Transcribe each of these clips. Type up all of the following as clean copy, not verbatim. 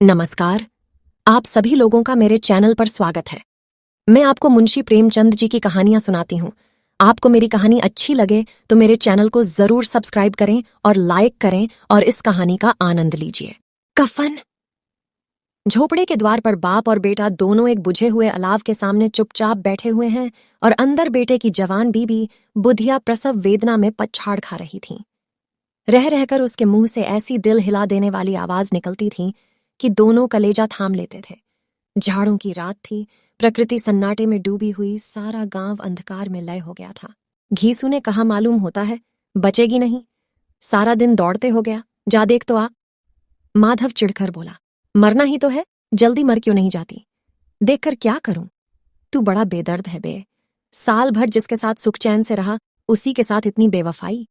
नमस्कार। आप सभी लोगों का मेरे चैनल पर स्वागत है। मैं आपको मुंशी प्रेमचंद जी की कहानियां सुनाती हूं। आपको मेरी कहानी अच्छी लगे तो मेरे चैनल को जरूर सब्सक्राइब करें और लाइक करें और इस कहानी का आनंद लीजिए। कफन। झोपड़े के द्वार पर बाप और बेटा दोनों एक बुझे हुए अलाव के सामने चुपचाप बैठे हुए हैं और अंदर बेटे की जवान बीबी बुधिया प्रसव वेदना में पछाड़ खा रही थी। रह रहकर उसके मुंह से ऐसी दिल हिला देने वाली आवाज निकलती थी कि दोनों कलेजा थाम लेते थे। झाड़ों की रात थी, प्रकृति सन्नाटे में डूबी हुई, सारा गांव अंधकार में लय हो गया था। घीसू ने कहा, मालूम होता है बचेगी नहीं, सारा दिन दौड़ते हो गया, जा देख तो आ। माधव चिढ़कर बोला, मरना ही तो है, जल्दी मर क्यों नहीं जाती? देखकर क्या करूं? तू बड़ा बेदर्द है बे। साल भर जिसके साथ सुख चैन से रहा, उसी के साथ इतनी बेवफाई।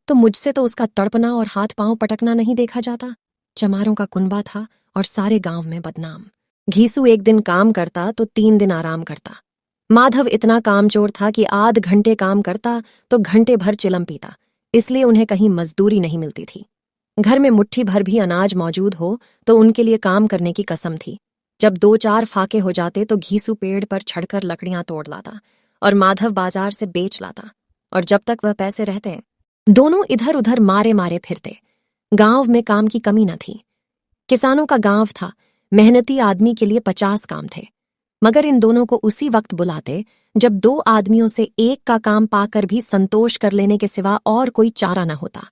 तो मुझसे तो उसका तड़पना और हाथ पांव पटकना नहीं देखा जाता। चमारों का कुनबा था और सारे गांव में बदनाम। घीसू एक दिन काम करता तो 3 दिन आराम करता। माधव इतना कामचोर था कि आध घंटे काम करता तो घंटे भर चिलम पीता, इसलिए उन्हें कहीं मजदूरी नहीं मिलती थी। घर में मुट्ठी भर भी अनाज मौजूद हो तो उनके लिए काम करने की कसम थी। जब 2-4 फाके हो जाते तो घीसू पेड़ पर चढ़कर लकड़ियां तोड़ लाता और माधव बाजार से बेच लाता, और जब तक वह पैसे रहते दोनों इधर उधर मारे मारे फिरते। गांव में काम की कमी न थी। किसानों का गांव था, मेहनती आदमी के लिए 50 काम थे, मगर इन दोनों को उसी वक्त बुलाते जब 2 आदमियों से एक का काम पाकर भी संतोष कर लेने के सिवा और कोई चारा न होता।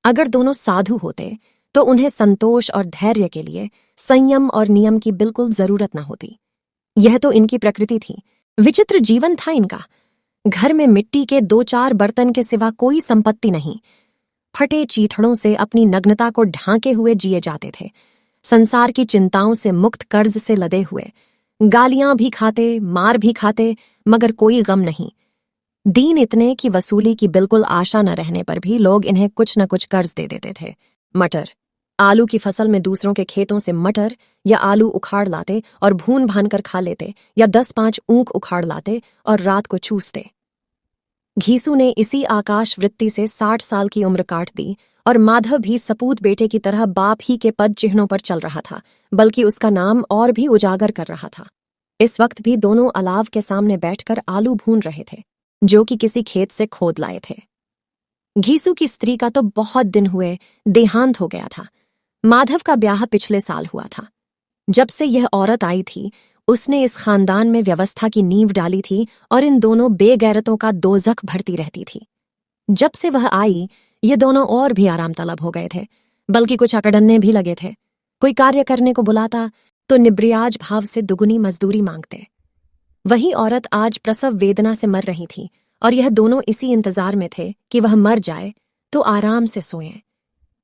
अगर दोनों साधु होते तो उन्हें संतोष और धैर्य के लिए संयम और नियम की बिल्कुल जरूरत न होती। यह तो इनकी प्रकृति थी। विचित्र जीवन था इनका। घर में मिट्टी के 2-4 बर्तन के सिवा कोई संपत्ति नहीं। फटे चीथड़ों से अपनी नग्नता को ढांके हुए जिए जाते थे। संसार की चिंताओं से मुक्त, कर्ज से लदे हुए, गालियां भी खाते, मार भी खाते, मगर कोई गम नहीं। दीन इतने कि वसूली की बिल्कुल आशा न रहने पर भी लोग इन्हें कुछ न कुछ कर्ज दे देते थे। मटर, आलू की फसल में दूसरों के खेतों से मटर या आलू उखाड़ लाते और भून भान कर खा लेते, या 10-5 ऊख उखाड़ लाते और रात को चूसते। घीसू ने इसी आकाश वृत्ति से 60 साल की उम्र काट दी और माधव भी सपूत बेटे की तरह बाप ही के पद चिन्हों पर चल रहा था, बल्कि उसका नाम और भी उजागर कर रहा था। इस वक्त भी दोनों अलाव के सामने बैठकर आलू भून रहे थे, जो कि किसी खेत से खोद लाए थे। घीसू की स्त्री का तो बहुत दिन हुए देहांत हो गया था। माधव का ब्याह पिछले साल हुआ था। जब से यह औरत आई थी, उसने इस खानदान में व्यवस्था की नींव डाली थी और इन दोनों बेगैरतों का दोजख भरती रहती थी। जब से वह आई, ये दोनों और भी आराम तलब हो गए थे, बल्कि कुछ अकड़न्ने भी लगे थे। कोई कार्य करने को बुलाता तो निब्रियाज भाव से दुगुनी मजदूरी मांगते। वही औरत आज प्रसव वेदना से मर रही थी और यह दोनों इसी इंतजार में थे कि वह मर जाए तो आराम से सोएं।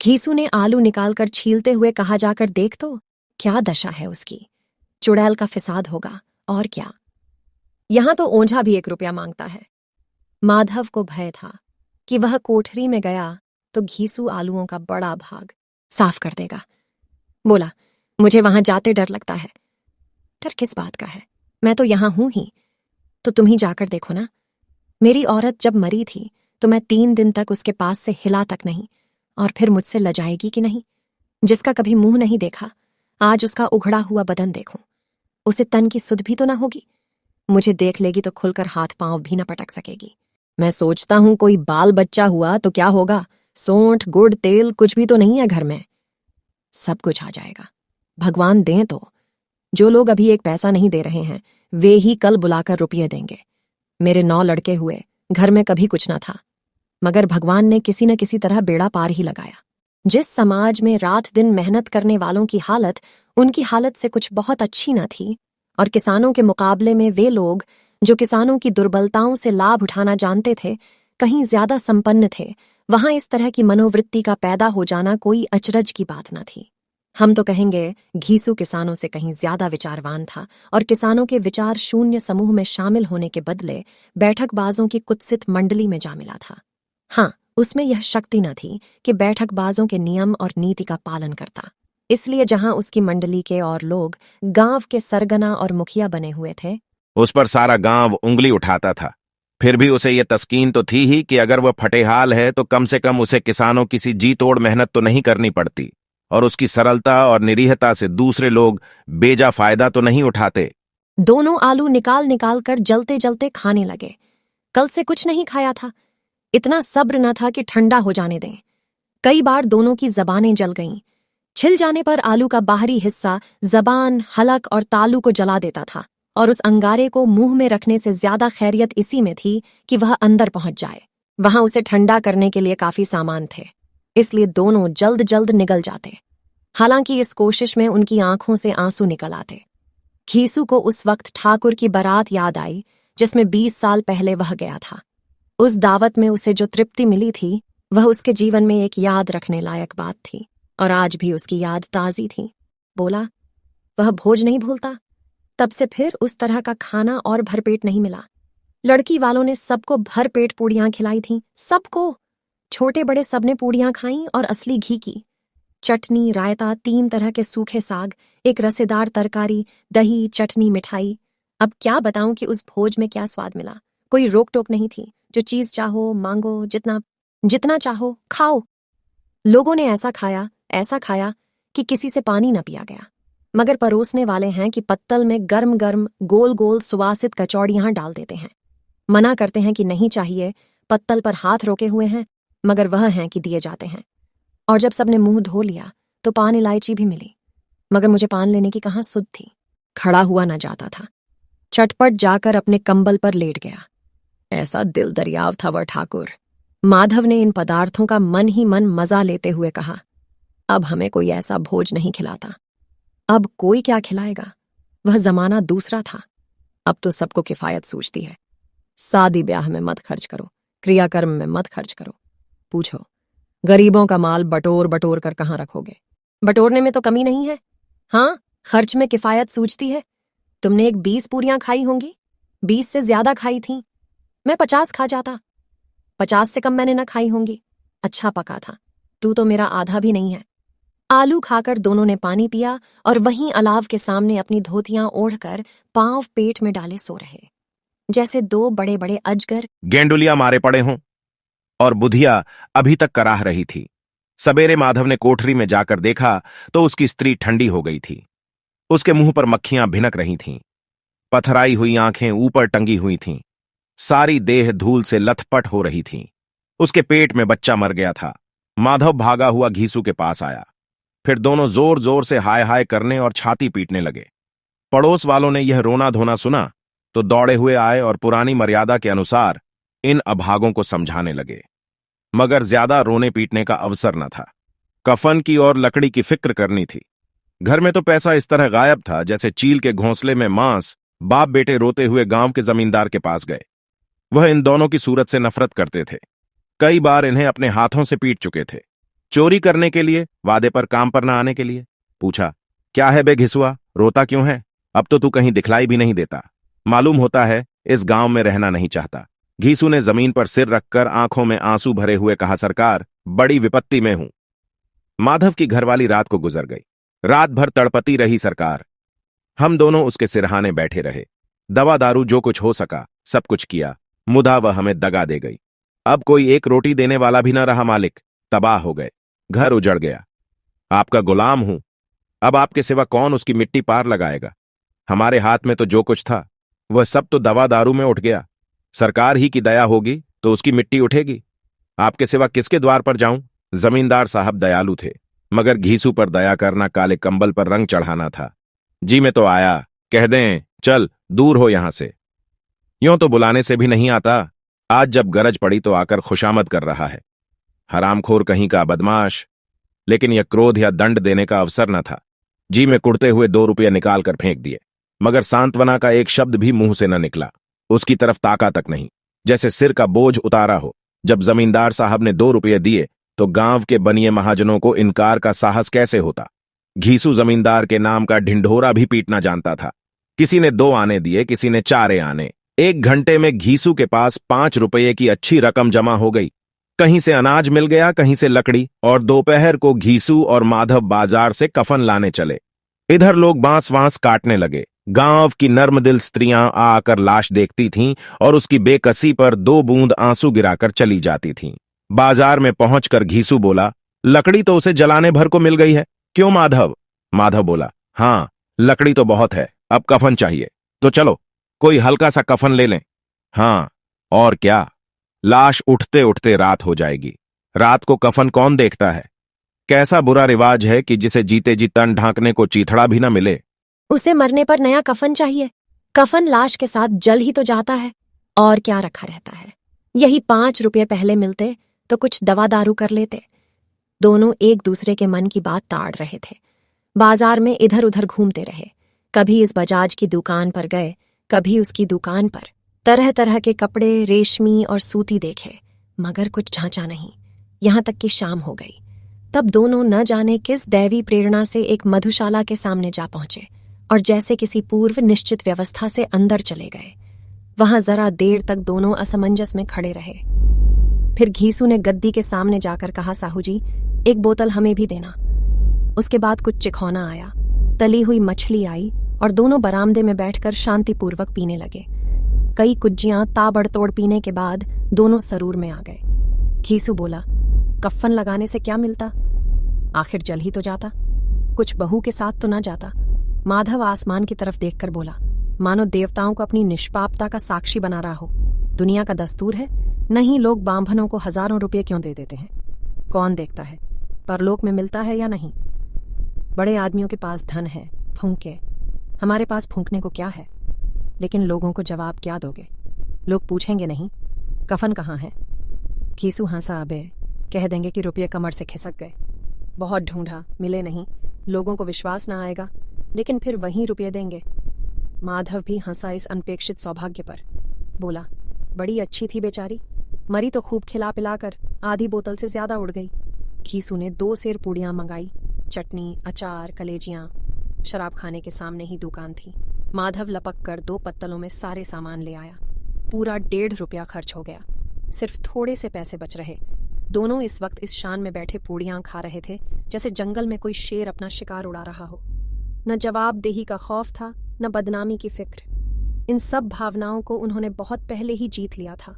घीसू ने आलू निकालकर छीलते हुए कहा, जाकर देख तो क्या दशा है उसकी। चुड़ैल का फिसाद होगा और क्या। यहां तो ओंझा भी 1 रुपया मांगता है। माधव को भय था कि वह कोठरी में गया तो घीसू आलूओं का बड़ा भाग साफ कर देगा। बोला, मुझे वहां जाते डर लगता है। डर किस बात का है, मैं तो यहां हूं ही, तो तुम ही जाकर देखो ना। मेरी औरत जब मरी थी तो मैं 3 दिन तक उसके पास से हिला तक नहीं, और फिर मुझसे लजाएगी कि नहीं। जिसका कभी मुंह नहीं देखा, आज उसका उघड़ा हुआ बदन देखूं, उसे तन की सुध भी तो ना होगी। मुझे देख लेगी तो खुलकर हाथ पांव भी न पटक सकेगी। मैं सोचता हूं कोई बाल बच्चा हुआ तो क्या होगा, सोंठ गुड़ तेल कुछ भी तो नहीं है घर में। सब कुछ आ जाएगा, भगवान दें तो। जो लोग अभी 1 पैसा नहीं दे रहे हैं, वे ही कल बुलाकर रुपये देंगे। मेरे 9 लड़के हुए, घर में कभी कुछ न था, मगर भगवान ने किसी न किसी तरह बेड़ा पार ही लगाया। जिस समाज में रात दिन मेहनत करने वालों की हालत उनकी हालत से कुछ बहुत अच्छी न थी, और किसानों के मुकाबले में वे लोग जो किसानों की दुर्बलताओं से लाभ उठाना जानते थे कहीं ज्यादा संपन्न थे, वहां इस तरह की मनोवृत्ति का पैदा हो जाना कोई अचरज की बात न थी। हम तो कहेंगे घीसू किसानों से कहीं ज्यादा विचारवान था और किसानों के विचार शून्य समूह में शामिल होने के बदले बैठकबाजों की कुत्सित मंडली में जा मिला था। हाँ, उसमें यह शक्ति न थी कि बैठकबाजों के नियम और नीति का पालन करता। इसलिए जहां उसकी मंडली के और लोग गांव के सरगना और मुखिया बने हुए थे, उस पर सारा गांव उंगली उठाता था। फिर भी उसे यह तस्कीन तो थी ही कि अगर वह फटेहाल है तो कम से कम उसे किसानों की सी जी तोड़ मेहनत तो नहीं करनी पड़ती। और उसकी सरलता और निरीहता से दूसरे लोग बेजा फायदा तो नहीं उठाते। दोनों आलू निकाल निकाल कर जलते जलते खाने लगे। कल से कुछ नहीं खाया था, इतना सब्र न था कि ठंडा हो जाने दें। कई बार दोनों की जबानें जल गईं। छिल जाने पर आलू का बाहरी हिस्सा जबान, हलक और तालू को जला देता था, और उस अंगारे को मुंह में रखने से ज्यादा खैरियत इसी में थी कि वह अंदर पहुंच जाए। वहां उसे ठंडा करने के लिए काफी सामान थे, इसलिए दोनों जल्द जल्द निगल जाते। हालांकि इस कोशिश में उनकी आंखों से आंसू निकल आते। घीसू को उस वक्त ठाकुर की बारात याद आई जिसमें 20 साल पहले वह गया था। उस दावत में उसे जो तृप्ति मिली थी वह उसके जीवन में एक याद रखने लायक बात थी, और आज भी उसकी याद ताजी थी। बोला, वह भोज नहीं भूलता। तब से फिर उस तरह का खाना और भरपेट नहीं मिला। लड़की वालों ने सबको भरपेट पूड़ियां खिलाई थीं, सबको। छोटे बड़े सबने पूड़ियां खाईं, और असली घी की। चटनी, रायता, 3 तरह के सूखे साग, एक रसेदार तरकारी, दही, चटनी, मिठाई। अब क्या बताऊं कि उस भोज में क्या स्वाद मिला। कोई रोक टोक नहीं थी। जो चीज चाहो मांगो, जितना चाहो खाओ। लोगों ने ऐसा खाया कि किसी से पानी न पिया गया। मगर परोसने वाले हैं कि पत्तल में गर्म गर्म गोल गोल सुवासित कचौड़ियां डाल देते हैं। मना करते हैं कि नहीं चाहिए, पत्तल पर हाथ रोके हुए हैं, मगर वह हैं कि दिए जाते हैं। और जब सबने मुंह धो लिया तो पान इलायची भी मिली, मगर मुझे पान लेने की कहाँ सुध थी। खड़ा हुआ न जाता था। चटपट जाकर अपने कंबल पर लेट गया। ऐसा दिल दरियाव था वह ठाकुर। माधव ने इन पदार्थों का मन ही मन मजा लेते हुए कहा, अब हमें कोई ऐसा भोज नहीं खिलाता। अब कोई क्या खिलाएगा? वह जमाना दूसरा था। अब तो सबको किफायत सूझती है। शादी ब्याह में मत खर्च करो, क्रियाकर्म में मत खर्च करो। पूछो, गरीबों का माल बटोर बटोर कर कहाँ रखोगे? बटोरने में तो कमी नहीं है। हाँ, खर्च में किफायत सूझती है। तुमने एक 20 पूरियां खाई होंगी, 20 से ज्यादा खाई थीं। मैं 50 खा जाता। 50 से कम मैंने न खाई होंगी। अच्छा पका था। तू तो मेरा आधा भी नहीं है। आलू खाकर दोनों ने पानी पिया, और वहीं अलाव के सामने अपनी धोतियां ओढ़कर पांव पेट में डाले सो रहे, जैसे 2 बड़े बड़े अजगर गेंडुलिया मारे पड़े हों। और बुधिया अभी तक कराह रही थी। सवेरे माधव ने कोठरी में जाकर देखा तो उसकी स्त्री ठंडी हो गई थी। उसके मुंह पर मक्खियां भिनक रही थीं। पथराई हुई आंखें ऊपर टंगी हुई थीं। सारी देह धूल से लथपथ हो रही थी। उसके पेट में बच्चा मर गया था। माधव भागा हुआ घीसू के पास आया। फिर दोनों जोर जोर से हाय हाय करने और छाती पीटने लगे। पड़ोस वालों ने यह रोना धोना सुना तो दौड़े हुए आए और पुरानी मर्यादा के अनुसार इन अभागों को समझाने लगे। मगर ज्यादा रोने पीटने का अवसर न था। कफन की और लकड़ी की फिक्र करनी थी। घर में तो पैसा इस तरह गायब था जैसे चील के घोंसले में मांस। बाप बेटे रोते हुए गांव के जमींदार के पास गए। वह इन दोनों की सूरत से नफरत करते थे। कई बार इन्हें अपने हाथों से पीट चुके थे। चोरी करने के लिए, वादे पर काम पर न आने के लिए। पूछा, क्या है बे घिसुआ, रोता क्यों है? अब तो तू कहीं दिखलाई भी नहीं देता। मालूम होता है इस गांव में रहना नहीं चाहता। घीसू ने जमीन पर सिर रखकर आंखों में आंसू भरे हुए कहा, सरकार, बड़ी विपत्ति में हूं। माधव की घरवाली रात को गुजर गई। रात भर तड़पती रही सरकार। हम दोनों उसके सिरहाने बैठे रहे। दवा दारू जो कुछ हो सका सब कुछ किया। मुदा वह हमें दगा दे गई। अब कोई एक रोटी देने वाला भी न रहा मालिक। तबाह हो गए। घर उजड़ गया। आपका गुलाम हूं। अब आपके सिवा कौन उसकी मिट्टी पार लगाएगा? हमारे हाथ में तो जो कुछ था वह सब तो दवा दारू में उठ गया। सरकार ही की दया होगी तो उसकी मिट्टी उठेगी। आपके सिवा किसके द्वार पर जाऊं? जमींदार साहब दयालु थे, मगर घीसू पर दया करना काले कंबल पर रंग चढ़ाना था। जी में तो आया, कह दें चल दूर हो यहां से। यूं तो बुलाने से भी नहीं आता। आज जब गरज पड़ी तो आकर खुशामद कर रहा है। हरामखोर कहीं का बदमाश। लेकिन यह क्रोध या दंड देने का अवसर न था। जी में कुड़ते हुए 2 रुपये निकालकर फेंक दिए, मगर सांत्वना का एक शब्द भी मुंह से न निकला। उसकी तरफ ताका तक नहीं, जैसे सिर का बोझ उतारा हो। जब जमींदार साहब ने 2 रुपये दिए तो गांव के बनिए महाजनों को इनकार का साहस कैसे होता? घीसू जमींदार के नाम का ढिंढोरा भी पीटना जानता था। किसी ने 2 आने दिए, किसी ने 4 आने। 1 घंटे में घीसू के पास 5 रुपये की अच्छी रकम जमा हो गई। कहीं से अनाज मिल गया, कहीं से लकड़ी, और दोपहर को घीसू और माधव बाजार से कफन लाने चले। इधर लोग बांस वांस काटने लगे। गांव की नर्मदिल स्त्रियां आकर लाश देखती थीं और उसकी बेकसी पर 2 बूंद आंसू गिराकर चली जाती थीं। बाजार में पहुंचकर घीसू बोला, लकड़ी तो उसे जलाने भर को मिल गई है, क्यों माधव? माधव बोला, हाँ, लकड़ी तो बहुत है, अब कफन चाहिए। तो चलो कोई हल्का सा कफन ले लें। हाँ, और क्या, लाश उठते उठते रात हो जाएगी। रात को कफन कौन देखता है? कैसा बुरा रिवाज है कि जिसे जीते जी तन ढांकने को चीथड़ा भी न मिले। उसे मरने पर नया कफन चाहिए। कफन लाश के साथ जल ही तो जाता है, और क्या रखा रहता है। यही 5 रुपये पहले मिलते तो कुछ दवा दारू कर लेते। दोनों एक दूसरे के मन की बात ताड़ रहे थे। बाजार में इधर उधर घूमते रहे। कभी इस बजाज की दुकान पर गए, कभी उसकी दुकान पर। तरह तरह के कपड़े, रेशमी और सूती देखे, मगर कुछ झांचा नहीं। यहां तक कि शाम हो गई। तब दोनों न जाने किस दैवी प्रेरणा से एक मधुशाला के सामने जा पहुंचे और जैसे किसी पूर्व निश्चित व्यवस्था से अंदर चले गए। वहां जरा देर तक दोनों असमंजस में खड़े रहे। फिर घीसू ने गद्दी के सामने जाकर कहा, साहू जी, एक बोतल हमें भी देना। उसके बाद कुछ चिखौना आया, तली हुई मछली आई और दोनों बरामदे में बैठकर शांतिपूर्वक पीने लगे। कई कुज्जियां ताबड़तोड़ पीने के बाद दोनों सरूर में आ गए। घीसू बोला, कफन लगाने से क्या मिलता? आखिर जल ही तो जाता, कुछ बहू के साथ तो ना जाता। माधव आसमान की तरफ देखकर बोला, मानो देवताओं को अपनी निष्पापता का साक्षी बना रहा हो। दुनिया का दस्तूर है, नहीं लोग बांभनों को हजारों रुपये क्यों दे देते हैं? कौन देखता है परलोक में मिलता है या नहीं? बड़े आदमियों के पास धन है, फूंके। हमारे पास फूंकने को क्या है? लेकिन लोगों को जवाब क्या दोगे? लोग पूछेंगे नहीं, कफन कहाँ है? घीसू हंसा, अबे, कह देंगे कि रुपये कमर से खिसक गए, बहुत ढूंढा, मिले नहीं, लोगों को विश्वास ना आएगा, लेकिन फिर वहीं रुपये देंगे। माधव भी हंसा इस अनपेक्षित सौभाग्य पर। बोला, बड़ी अच्छी थी बेचारी, मरी तो खूब खिला पिलाकर आधी बोतल से ज्यादा उड़ गई। घीसू ने 2 सेर पूड़ियां मंगाई, चटनी, अचार, कलेजियां। शराब खाने के सामने ही दुकान थी। माधव लपक कर 2 पत्तलों में सारे सामान ले आया। पूरा 1.5 रुपया खर्च हो गया, सिर्फ थोड़े से पैसे बच रहे। दोनों इस वक्त इस शान में बैठे पूड़ियां खा रहे थे जैसे जंगल में कोई शेर अपना शिकार उड़ा रहा हो। न जवाबदेही का खौफ था, न बदनामी की फिक्र। इन सब भावनाओं को उन्होंने बहुत पहले ही जीत लिया था।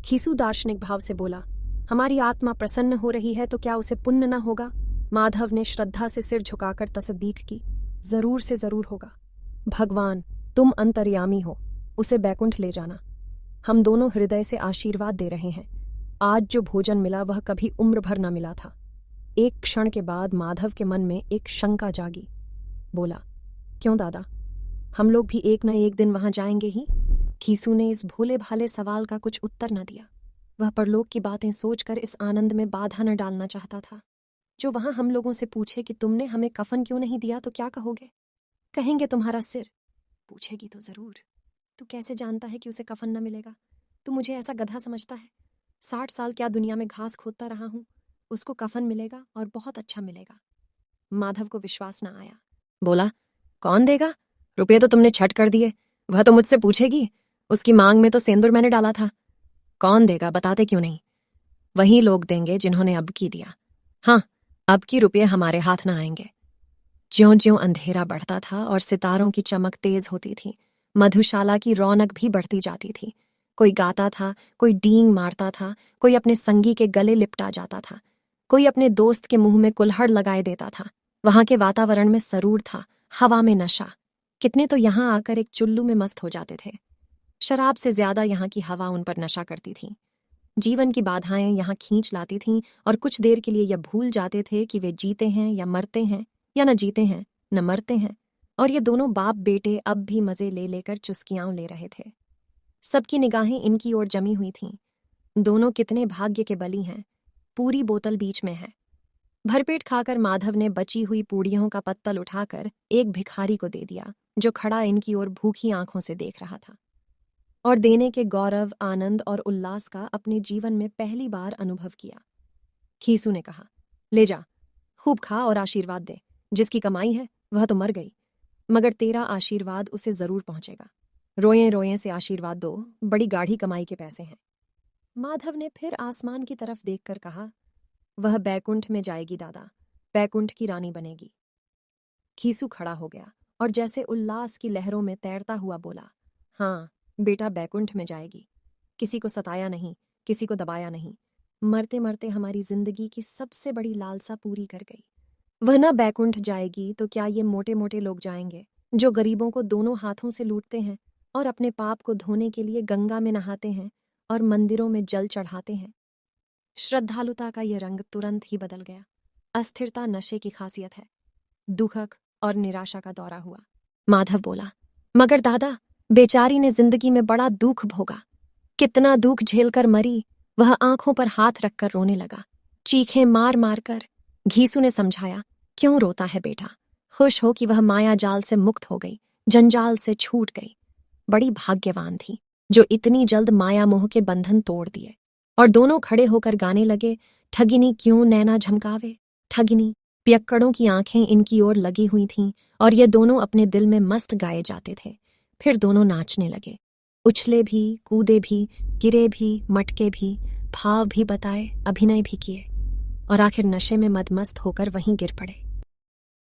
घीसू दार्शनिक भाव से बोला, हमारी आत्मा प्रसन्न हो रही है तो क्या उसे पुण्य न होगा? माधव ने श्रद्धा से सिर झुकाकर तसदीक की, जरूर से जरूर होगा। भगवान, तुम अंतर्यामी हो, उसे बैकुंठ ले जाना। हम दोनों हृदय से आशीर्वाद दे रहे हैं। आज जो भोजन मिला वह कभी उम्र भर न मिला था। एक क्षण के बाद माधव के मन में एक शंका जागी। बोला, क्यों दादा, हम लोग भी एक न एक दिन वहां जाएंगे ही? घीसू ने इस भोले भाले सवाल का कुछ उत्तर न दिया। वह परलोक की बातें सोचकर इस आनंद में बाधा न डालना चाहता था। जो वहां हम लोगों से पूछे कि तुमने हमें कफन क्यों नहीं दिया तो क्या कहोगे? कहेंगे तुम्हारा सिर। पूछेगी तो जरूर, तू कैसे जानता है कि उसे कफन न मिलेगा? तू मुझे ऐसा गधा समझता है? 60 साल क्या दुनिया में घास खोदता रहा हूं, उसको कफन मिलेगा और बहुत अच्छा मिलेगा। माधव को विश्वास न आया। बोला, कौन देगा? रुपये तो तुमने छट कर दिए, वह तो मुझसे पूछेगी। उसकी मांग में तो सेंदूर मैंने डाला था। कौन देगा, बताते क्यों नहीं? वही लोग देंगे जिन्होंने अब की दिया। हाँ, अब की रुपये हमारे हाथ न आएंगे। ज्यों ज्यों अंधेरा बढ़ता था और सितारों की चमक तेज होती थी, मधुशाला की रौनक भी बढ़ती जाती थी। कोई गाता था, कोई डींग मारता था, कोई अपने संगी के गले लिपटा जाता था, कोई अपने दोस्त के मुंह में कुल्हड़ लगाए देता था। वहां के वातावरण में सरूर था, हवा में नशा। कितने तो यहां आकर एक चुल्लू में मस्त हो जाते थे। शराब से ज्यादा यहाँ की हवा उन पर नशा करती थी। जीवन की बाधाएं यहाँ खींच लाती थीं और कुछ देर के लिए यह भूल जाते थे कि वे जीते हैं या मरते हैं, या न जीते हैं न मरते हैं। और ये दोनों बाप बेटे अब भी मजे ले लेकर चुस्कियां ले रहे थे। सबकी निगाहें इनकी ओर जमी हुई थीं। दोनों कितने भाग्य के बली हैं। पूरी बोतल बीच में है। भरपेट खाकर माधव ने बची हुई पूड़ियों का पत्तल उठाकर एक भिखारी को दे दिया, जो खड़ा इनकी ओर भूखी आंखों से देख रहा था और देने के गौरव, आनंद और उल्लास का अपने जीवन में पहली बार अनुभव किया। घीसू ने कहा, ले जा, खूब खा और आशीर्वाद दे। जिसकी कमाई है वह तो मर गई, मगर तेरा आशीर्वाद उसे जरूर पहुंचेगा। रोए रोए से आशीर्वाद दो, बड़ी गाढ़ी कमाई के पैसे हैं। माधव ने फिर आसमान की तरफ देखकर कहा, वह बैकुंठ में जाएगी दादा, बैकुंठ की रानी बनेगी। घीसू खड़ा हो गया और जैसे उल्लास की लहरों में तैरता हुआ बोला, हाँ बेटा, बैकुंठ में जाएगी। किसी को सताया नहीं, किसी को दबाया नहीं। मरते मरते हमारी जिंदगी की सबसे बड़ी लालसा पूरी कर गई। वह न बैकुंठ जाएगी तो क्या ये मोटे मोटे लोग जाएंगे जो गरीबों को दोनों हाथों से लूटते हैं और अपने पाप को धोने के लिए गंगा में नहाते हैं और मंदिरों में जल चढ़ाते हैं। श्रद्धालुता का यह रंग तुरंत ही बदल गया। अस्थिरता नशे की खासियत है। दुखक और निराशा का दौरा हुआ। माधव बोला, मगर दादा, बेचारी ने जिंदगी में बड़ा दुख भोगा, कितना दुख झेलकर मरी। वह आंखों पर हाथ रखकर रोने लगा, चीखें मार मार कर। घीसू ने समझाया, क्यों रोता है बेटा, खुश हो कि वह माया जाल से मुक्त हो गई, जंजाल से छूट गई। बड़ी भाग्यवान थी जो इतनी जल्द माया मोह के बंधन तोड़ दिए। और दोनों खड़े होकर गाने लगे, ठगिनी क्यों नैना झमकावे, ठगिनी। पियक्कड़ों की आंखें इनकी ओर लगी हुई थीं और ये दोनों अपने दिल में मस्त गाए जाते थे। फिर दोनों नाचने लगे, उछले भी, कूदे भी, गिरे भी, मटके भी, भाव भी बताए, अभिनय भी किए और आखिर नशे में मदमस्त होकर वहीं गिर पड़े।